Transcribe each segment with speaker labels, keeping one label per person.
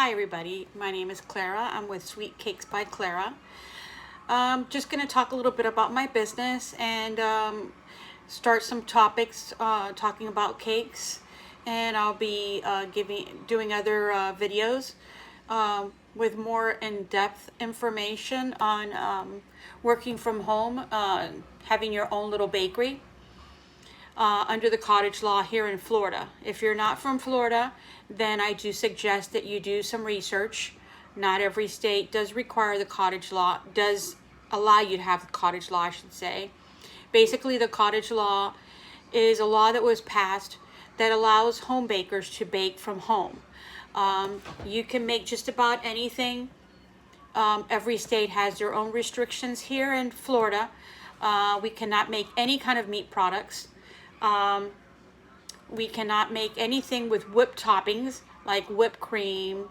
Speaker 1: Hi everybody, my name is Clara. I'm with Sweet Cakes by Clara. Just going to talk a little bit about my business and start some topics talking about cakes, and I'll be doing other videos with more in-depth information on working from home, having your own little bakery. Under the cottage law here in Florida. If you're not from Florida, then I do suggest that you do some research. Not every state does require the cottage law, does allow you to have the cottage law, I should say. Basically, the cottage law is a law that was passed that allows home bakers to bake from home. You can make just about anything. Every state has their own restrictions. Here in Florida, we cannot make any kind of meat products. We cannot make anything with whipped toppings like whipped cream.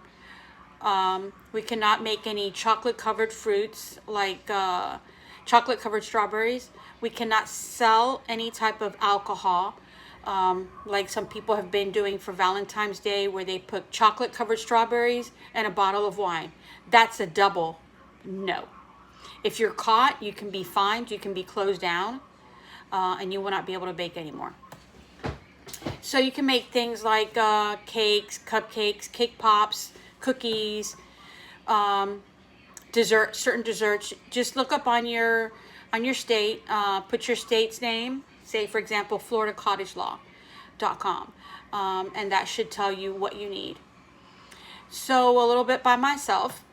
Speaker 1: We cannot make any chocolate covered fruits like chocolate covered strawberries. We cannot sell any type of alcohol like some people have been doing for Valentine's Day, where they put chocolate covered strawberries and a bottle of wine. That's a double no. If you're caught, you can be fined, you can be closed down. And you will not be able to bake anymore. So you can make things like cakes, cupcakes, cake pops, cookies, certain desserts. Just look up on your state, put your state's name, say for example FloridaCottageLaw.com, and that should tell you what you need. So a little bit by myself.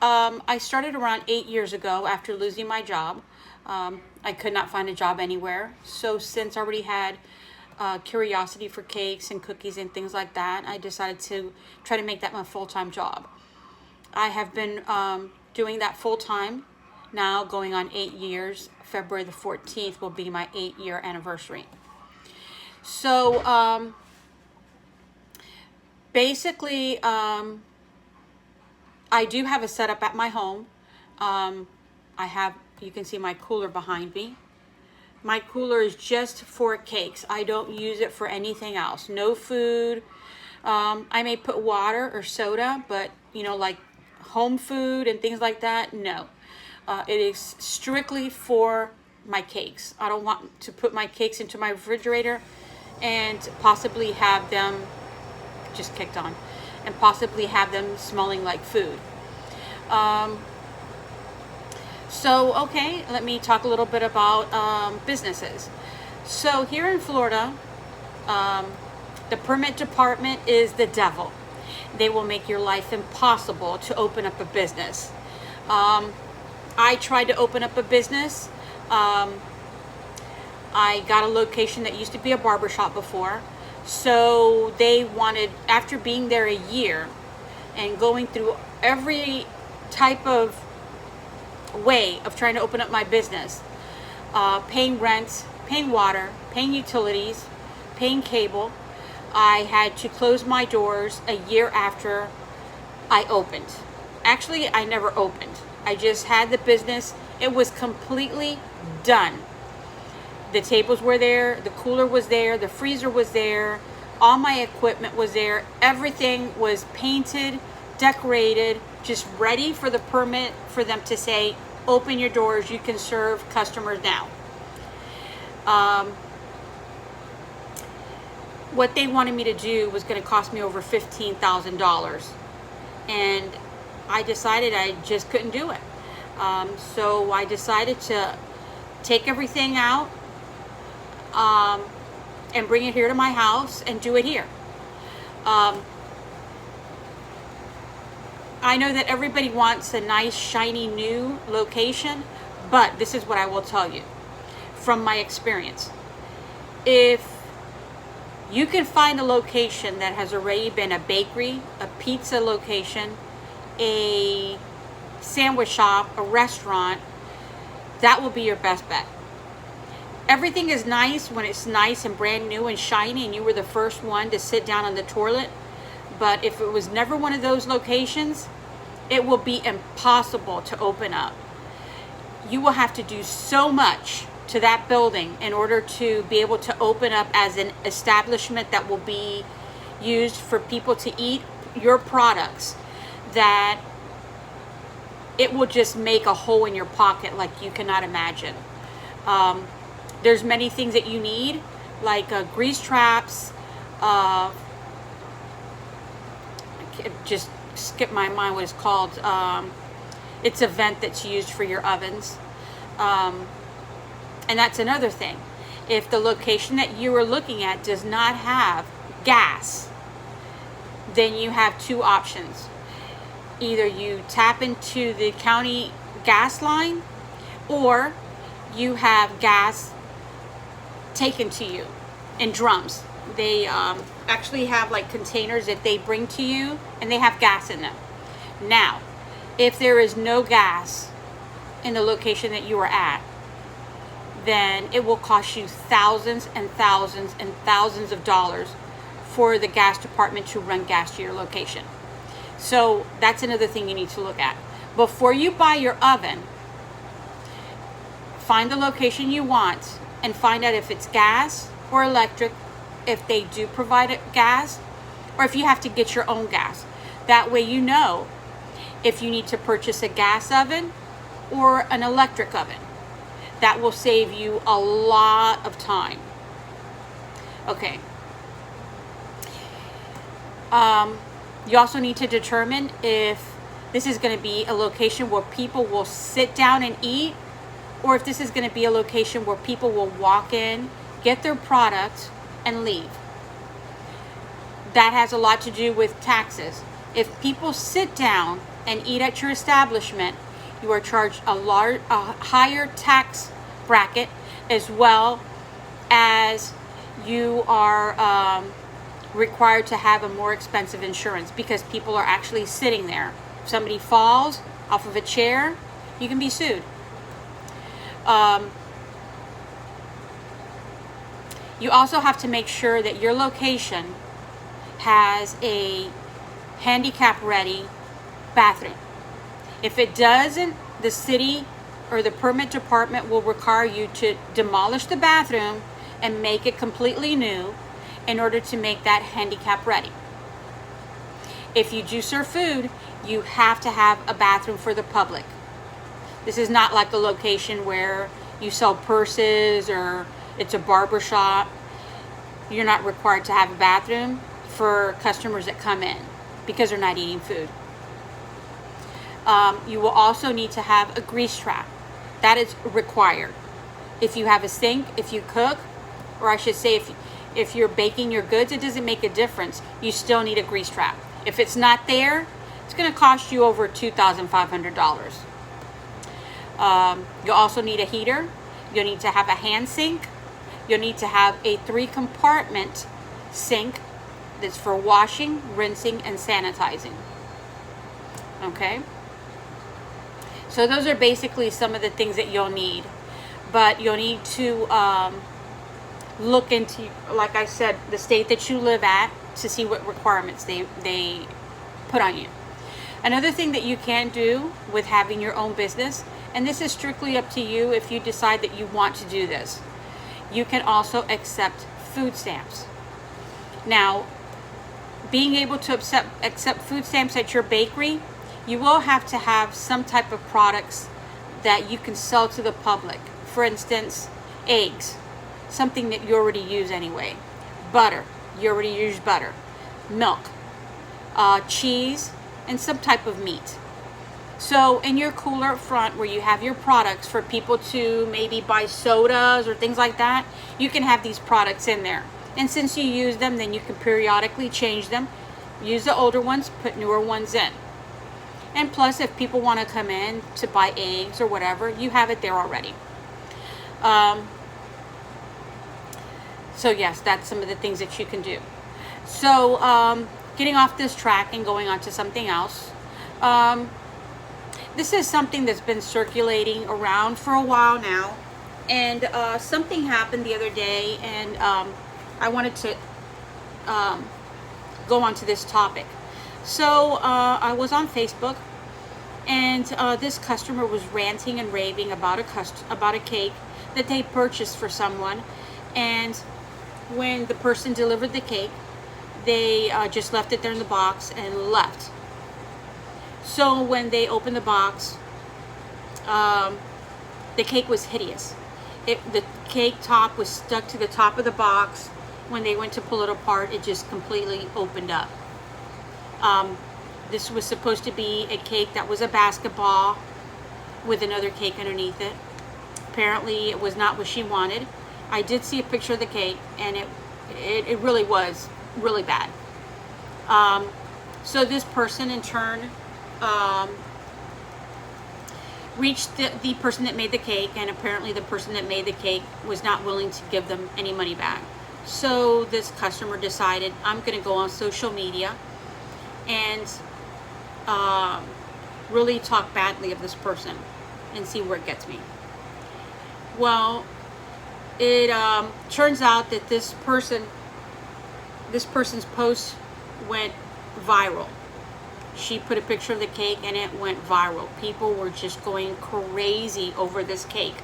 Speaker 1: I started around 8 years ago after losing my job. I could not find a job anywhere. So since I already had curiosity for cakes and cookies and things like that, I decided to try to make that my full-time job. I have been doing that full-time now, going on 8 years. February the 14th will be my 8-year anniversary. So basically, I do have a setup at my home. You can see my cooler behind me. My cooler is just for cakes. I don't use it for anything else. No food. I may put water or soda, but like home food and things like that, no. It is strictly for my cakes. I don't want to put my cakes into my refrigerator and possibly have them just kicked on and possibly have them smelling like food. So, okay, let me talk a little bit about businesses. So here in Florida, the permit department is the devil. They will make your life impossible to open up a business. I tried to open up a business. I got a location that used to be a barbershop before. So they wanted, after being there a year and going through every type of way of trying to open up my business, paying rent, paying water, paying utilities, paying cable, I had to close my doors a year after I opened. Actually, I never opened. I just had the business. It was completely done. The tables were there, the cooler was there, the freezer was there, all my equipment was there, everything was painted, decorated, just ready for the permit for them to say, open your doors, you can serve customers now. What they wanted me to do was going to cost me over $15,000, and I decided I just couldn't do it. So I decided to take everything out and bring it here to my house and do it here. I know that everybody wants a nice, shiny, new location, but this is what I will tell you from my experience. If you can find a location that has already been a bakery, a pizza location, a sandwich shop, a restaurant, that will be your best bet. Everything is nice when it's nice and brand new and shiny and you were the first one to sit down on the toilet. But if it was never one of those locations, it will be impossible to open up. You will have to do so much to that building in order to be able to open up as an establishment that will be used for people to eat your products. that it will just make a hole in your pocket like you cannot imagine. There's many things that you need, like grease traps. I just skip my mind what it's called. It's a vent that's used for your ovens. And that's another thing. If the location that you are looking at does not have gas, then you have two options. Either you tap into the county gas line, or you have gas taken to you in drums. They actually have like containers that they bring to you, and they have gas in them. Now, if there is no gas in the location that you are at, then it will cost you thousands and thousands and thousands of dollars for the gas department to run gas to your location. So that's another thing you need to look at. Before you buy your oven, find the location you want and find out if it's gas or electric, if they do provide gas, or if you have to get your own gas. That way you know if you need to purchase a gas oven or an electric oven. That will save you a lot of time. Okay. You also need to determine if this is going to be a location where people will sit down and eat, or if this is going to be a location where people will walk in, get their product, and leave. That has a lot to do with taxes. If people sit down and eat at your establishment, you are charged a higher tax bracket, as well as you are required to have a more expensive insurance, because people are actually sitting there. If somebody falls off of a chair, you can be sued. You also have to make sure that your location has a handicap ready bathroom. If it doesn't, the city or the permit department will require you to demolish the bathroom and make it completely new in order to make that handicap ready. If you do serve food, you have to have a bathroom for the public. This is not like a location where you sell purses or it's a barber shop. You're not required to have a bathroom for customers that come in because they're not eating food. You will also need to have a grease trap. That is required. If you have a sink, if you cook, or I should say if you're baking your goods, it doesn't make a difference. You still need a grease trap. If it's not there, it's going to cost you over $2,500. You'll also need a heater. You'll need to have a hand sink. You'll need to have a 3-compartment sink that's for washing, rinsing, and sanitizing. Okay? So those are basically some of the things that you'll need. But you'll need to look into, like I said, the state that you live at to see what requirements they put on you. Another thing that you can do with having your own business, and this is strictly up to you if you decide that you want to do this, you can also accept food stamps. Now, being able to accept food stamps at your bakery, you will have to have some type of products that you can sell to the public. For instance, eggs, something that you already use anyway. Butter, you already use butter. Milk, cheese, and some type of meat. So in your cooler up front where you have your products for people to maybe buy sodas or things like that, you can have these products in there. And since you use them, then you can periodically change them. Use the older ones, put newer ones in. And plus, if people want to come in to buy eggs or whatever, you have it there already. So yes, that's some of the things that you can do. So getting off this track and going on to something else. This is something that's been circulating around for a while now. And something happened the other day, and I wanted to go on to this topic. So I was on Facebook, and this customer was ranting and raving about a cake that they purchased for someone. And when the person delivered the cake, they just left it there in the box and left. So when they opened the box, the cake was hideous. The cake top was stuck to the top of the box. When they went to pull it apart, it just completely opened up. This was supposed to be a cake that was a basketball with another cake underneath it. Apparently it was not what she wanted. I did see a picture of the cake, and it really was really bad. So this person in turn reached the person that made the cake, and apparently the person that made the cake was not willing to give them any money back. So this customer decided, I'm going to go on social media and really talk badly of this person and see where it gets me. Well, it turns out that this person's post went viral. She put a picture of the cake and it went viral. People were just going crazy over this cake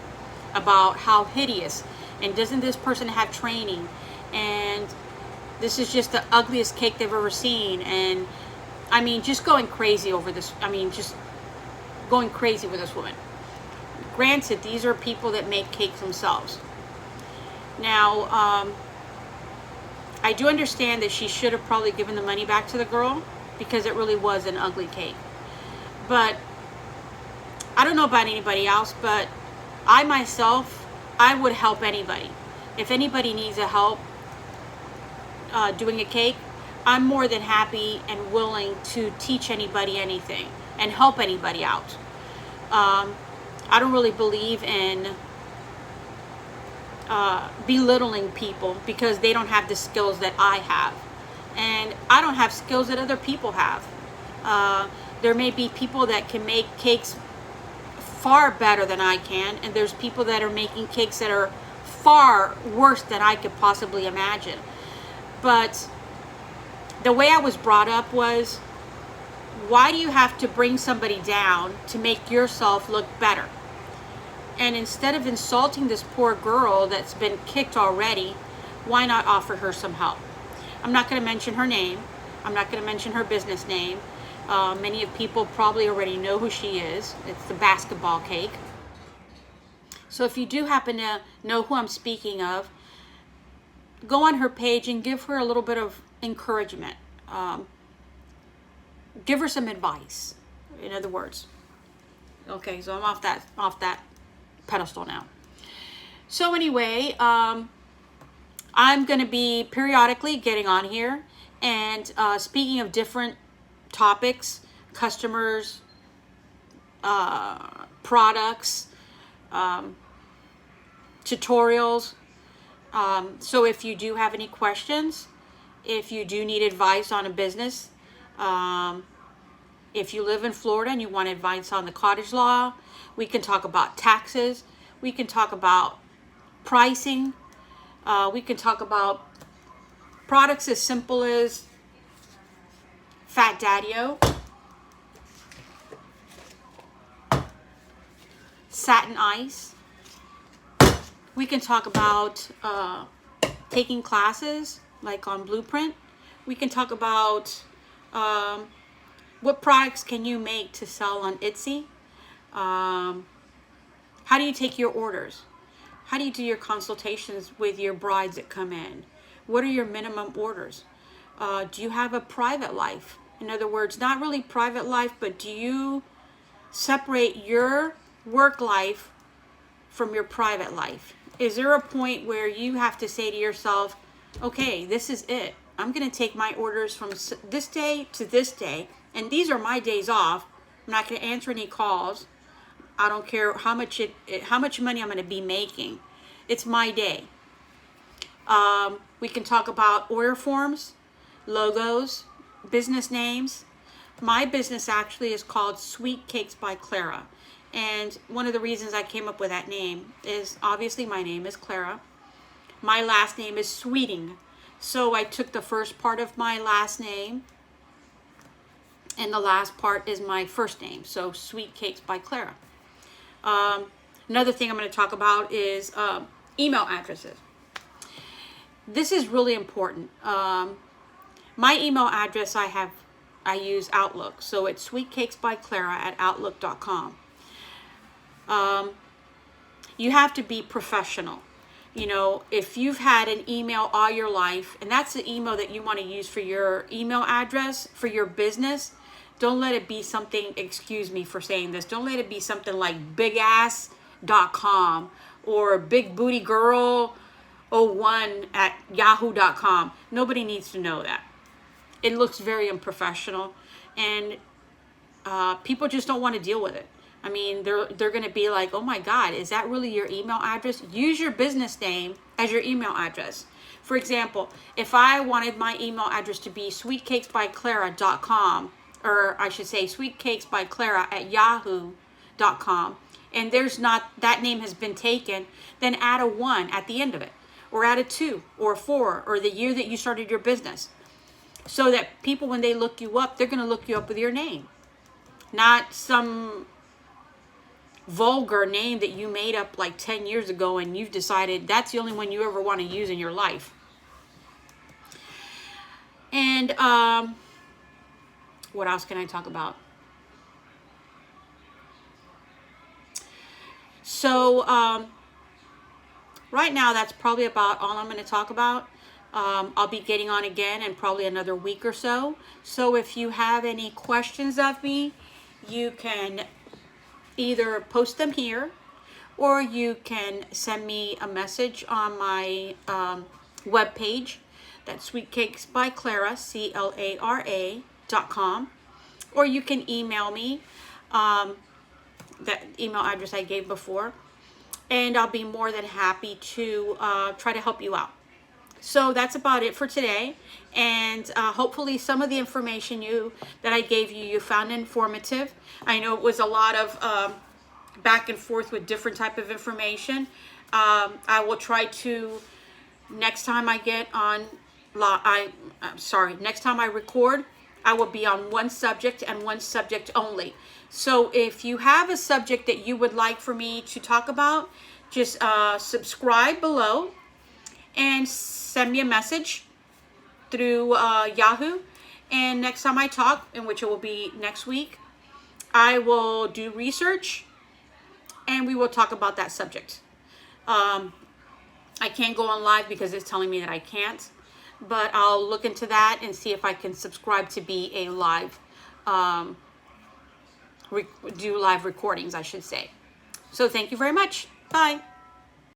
Speaker 1: about how hideous, and doesn't this person have training, and this is just the ugliest cake they've ever seen. And I mean, just going crazy over this. I mean, just going crazy with this woman. Granted, these are people that make cakes themselves. Now, I do understand that she should have probably given the money back to the girl, because it really was an ugly cake. But I don't know about anybody else, but I myself, I would help anybody. If anybody needs a help doing a cake, I'm more than happy and willing to teach anybody anything and help anybody out. I don't really believe in belittling people because they don't have the skills that I have. And I don't have skills that other people have. There may be people that can make cakes far better than I can, and there's people that are making cakes that are far worse than I could possibly imagine. But the way I was brought up was, why do you have to bring somebody down to make yourself look better? And instead of insulting this poor girl that's been kicked already, why not offer her some help? I'm not going to mention her name. I'm not going to mention her business name. Many of people probably already know who she is. It's the basketball cake. So if you do happen to know who I'm speaking of, go on her page and give her a little bit of encouragement. Give her some advice, in other words. Okay, so I'm off that pedestal now. So anyway, I'm going to be periodically getting on here and speaking of different topics, customers, products, tutorials. So if you do have any questions, if you do need advice on a business, if you live in Florida and you want advice on the cottage law, we can talk about taxes. We can talk about pricing. We can talk about products as simple as Fat Daddy-O, satin ice. We can talk about taking classes like on Blueprint. We can talk about what products can you make to sell on Etsy. How do you take your orders? How do you do your consultations with your brides that come in? What are your minimum orders? Do you have a private life? In other words, not really private life, but do you separate your work life from your private life? Is there a point where you have to say to yourself, okay, this is it. I'm going to take my orders from this day to this day, and these are my days off. I'm not going to answer any calls. I don't care how much money I'm going to be making. It's my day. We can talk about order forms, logos, business names. My business actually is called Sweet Cakes by Clara. And one of the reasons I came up with that name is obviously my name is Clara. My last name is Sweeting. So I took the first part of my last name and the last part is my first name. So Sweet Cakes by Clara. Another thing I'm going to talk about is email addresses. This is really important. My email address I have I use Outlook. So it's sweetcakesbyclara@outlook.com. You have to be professional. You know, if you've had an email all your life, and that's the email that you want to use for your email address for your business, don't let it be something, excuse me for saying this, don't let it be something like bigass.com or bigbootygirl01@yahoo.com. Nobody needs to know that. It looks very unprofessional, and people just don't want to deal with it. I mean, they're going to be like, oh my God, is that really your email address? Use your business name as your email address. For example, if I wanted my email address to be sweetcakesbyclara.com, or I should say sweetcakesbyclara@yahoo.com, and there's not, that name has been taken, then add a 1 at the end of it, or add a 2 or a 4, or the year that you started your business. So that people, when they look you up, they're going to look you up with your name, not some vulgar name that you made up like 10 years ago and you've decided that's the only one you ever want to use in your life. And what else can I talk about? So right now, that's probably about all I'm going to talk about. I'll be getting on again in probably another week or so. So if you have any questions of me, you can either post them here, or you can send me a message on my webpage. That's sweetcakesbyclara, CLARA.com. Or you can email me, that email address I gave before, and I'll be more than happy to try to help you out. So that's about it for today, and hopefully some of the information that I gave you found informative. I know it was a lot of back and forth with different type of information. I will try to, next time I get on, next time I record, I will be on one subject and one subject only. So if you have a subject that you would like for me to talk about, just subscribe below and send me a message through Yahoo. And next time I talk, in which it will be next week, I will do research and we will talk about that subject. I can't go on live because it's telling me that I can't, but I'll look into that and see if I can subscribe to be a live, do live recordings, I should say. So thank you very much. Bye.